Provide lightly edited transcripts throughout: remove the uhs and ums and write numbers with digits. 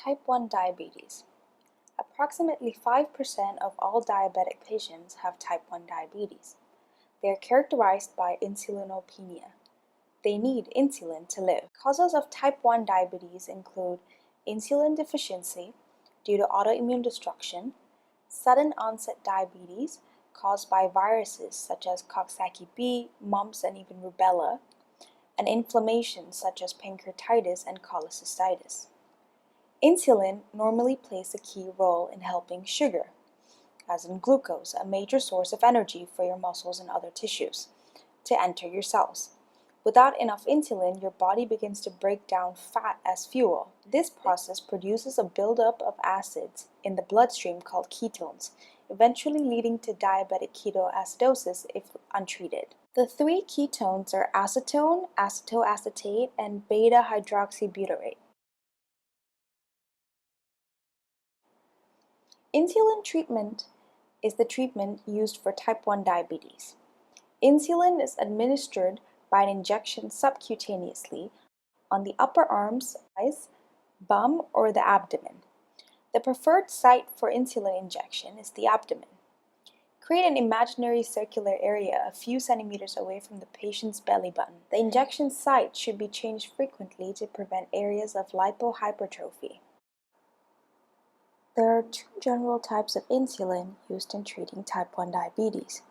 Type 1 diabetes. Approximately 5% of all diabetic patients have type 1 diabetes. They are characterized by insulinopenia. They need insulin to live. Causes of type 1 diabetes include insulin deficiency due to autoimmune destruction, sudden onset diabetes caused by viruses such as Coxsackie B, mumps, and even rubella, and inflammation such as pancreatitis and cholecystitis. Insulin normally plays a key role in helping sugar, as in glucose, a major source of energy for your muscles and other tissues, to enter your cells. Without enough insulin, your body begins to break down fat as fuel. This process produces a buildup of acids in the bloodstream called ketones, eventually leading to diabetic ketoacidosis if untreated. The three ketones are acetone, acetoacetate, and beta-hydroxybutyrate. Insulin treatment is the treatment used for type 1 diabetes. Insulin is administered by an injection subcutaneously on the upper arms, eyes, bum, or the abdomen. The preferred site for insulin injection is the abdomen. Create an imaginary circular area a few centimeters away from the patient's belly button. The injection site should be changed frequently to prevent areas of lipohypertrophy. There are two general types of insulin used in treating type 1 diabetes.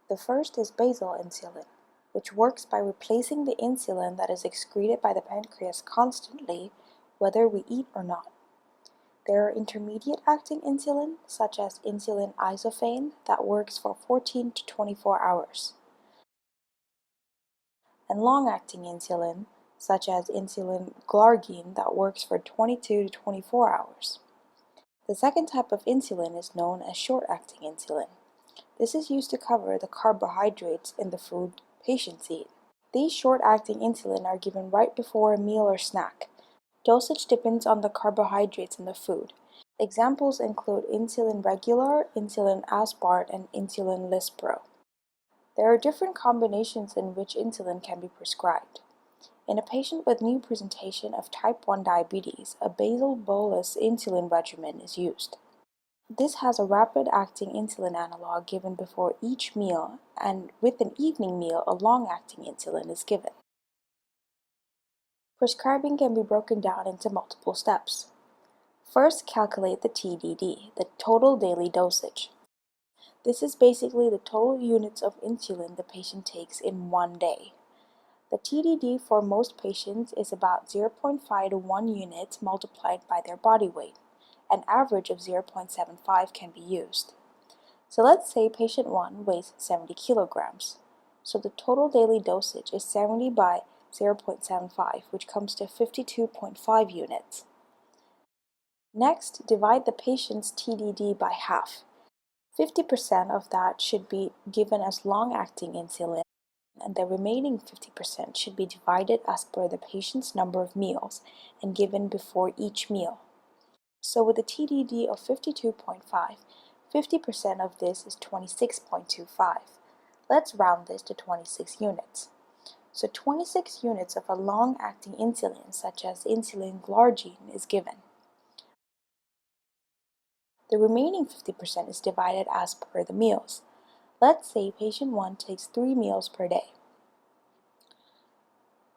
The first is basal insulin, which works by replacing the insulin that is excreted by the pancreas constantly, whether we eat or not. There are intermediate-acting insulin, such as insulin isophane, that works for 14 to 24 hours, and long-acting insulin, such as insulin glargine, that works for 22 to 24 hours. The second type of insulin is known as short-acting insulin. This is used to cover the carbohydrates in the food patients eat. These short-acting insulin are given right before a meal or snack. Dosage depends on the carbohydrates in the food. Examples include insulin regular, insulin aspart, and insulin lispro. There are different combinations in which insulin can be prescribed. In a patient with new presentation of type 1 diabetes, a basal bolus insulin regimen is used. This has a rapid-acting insulin analog given before each meal, and with an evening meal, a long-acting insulin is given. Prescribing can be broken down into multiple steps. First, calculate the TDD, the total daily dosage. This is basically the total units of insulin the patient takes in one day. The TDD for most patients is about 0.5 to 1 units multiplied by their body weight. An average of 0.75 can be used. So let's say patient 1 weighs 70 kilograms. So the total daily dosage is 70 by 0.75, which comes to 52.5 units. Next, divide the patient's TDD by half. 50% of that should be given as long-acting insulin, and the remaining 50% should be divided as per the patient's number of meals and given before each meal. So with a TDD of 52.5, 50% of this is 26.25. Let's round this to 26 units. So 26 units of a long-acting insulin, such as insulin glargine, is given. The remaining 50% is divided as per the meals. Let's say patient 1 takes 3 meals per day.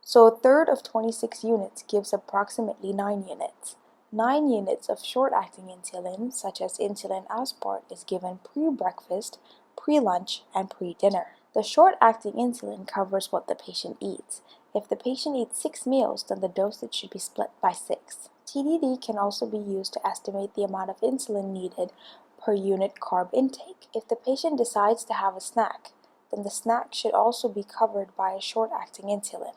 So a third of 26 units gives approximately 9 units. 9 units of short-acting insulin, such as insulin aspart, is given pre-breakfast, pre-lunch, and pre-dinner. The short-acting insulin covers what the patient eats. If the patient eats 6 meals, then the dosage should be split by 6. TDD can also be used to estimate the amount of insulin needed per unit carb intake. If the patient decides to have a snack, then the snack should also be covered by a short-acting insulin.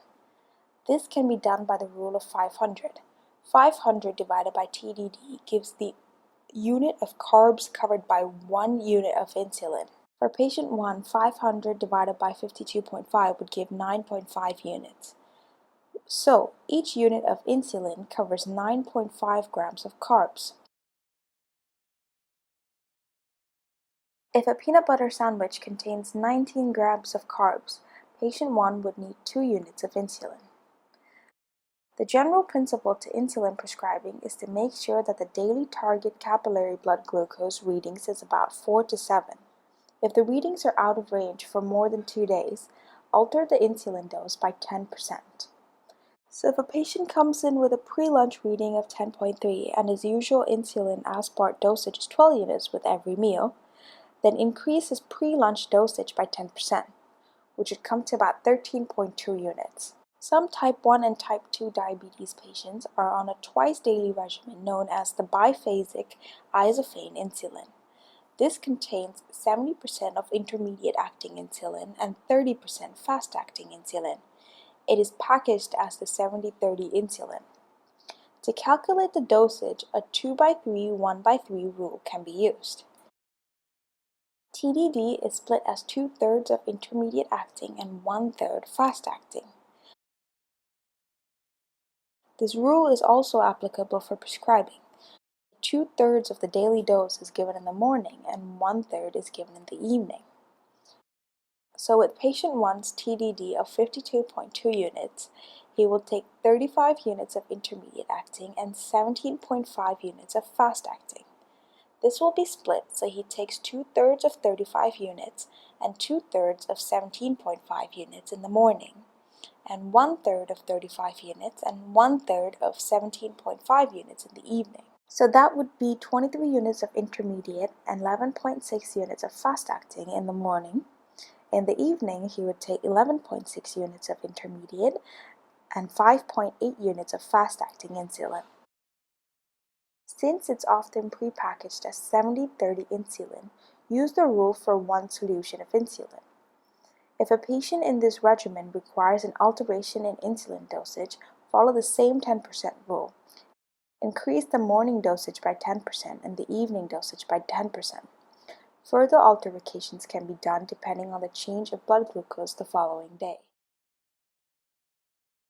This can be done by the rule of 500. 500 divided by TDD gives the unit of carbs covered by 1 unit of insulin. For patient 1, 500 divided by 52.5 would give 9.5 units. So, each unit of insulin covers 9.5 grams of carbs. If a peanut butter sandwich contains 19 grams of carbs, patient 1 would need 2 units of insulin. The general principle to insulin prescribing is to make sure that the daily target capillary blood glucose readings is about 4 to 7. If the readings are out of range for more than 2 days, alter the insulin dose by 10%. So if a patient comes in with a pre-lunch reading of 10.3 and his usual insulin aspart dosage is 12 units with every meal, then increase his pre-lunch dosage by 10%, which would come to about 13.2 units. Some type 1 and type 2 diabetes patients are on a twice-daily regimen known as the biphasic isophane insulin. This contains 70% of intermediate-acting insulin and 30% fast-acting insulin. It is packaged as the 70-30 insulin. To calculate the dosage, a 2x3, 1x3 rule can be used. TDD is split as 2/3 of intermediate-acting and 1/3 fast-acting. This rule is also applicable for prescribing. 2/3 of the daily dose is given in the morning and 1/3 is given in the evening. So with patient 1's TDD of 52.2 units, he will take 35 units of intermediate acting and 17.5 units of fast acting. This will be split so he takes 2/3 of 35 units and 2/3 of 17.5 units in the morning, and 1/3 of 35 units and 1/3 of 17.5 units in the evening. So that would be 23 units of intermediate and 11.6 units of fast-acting in the morning. In the evening, he would take 11.6 units of intermediate and 5.8 units of fast-acting insulin. Since it's often prepackaged as 70-30 insulin, use the rule for one solution of insulin. If a patient in this regimen requires an alteration in insulin dosage, follow the same 10% rule. Increase the morning dosage by 10% and the evening dosage by 10%. Further alterations can be done depending on the change of blood glucose the following day.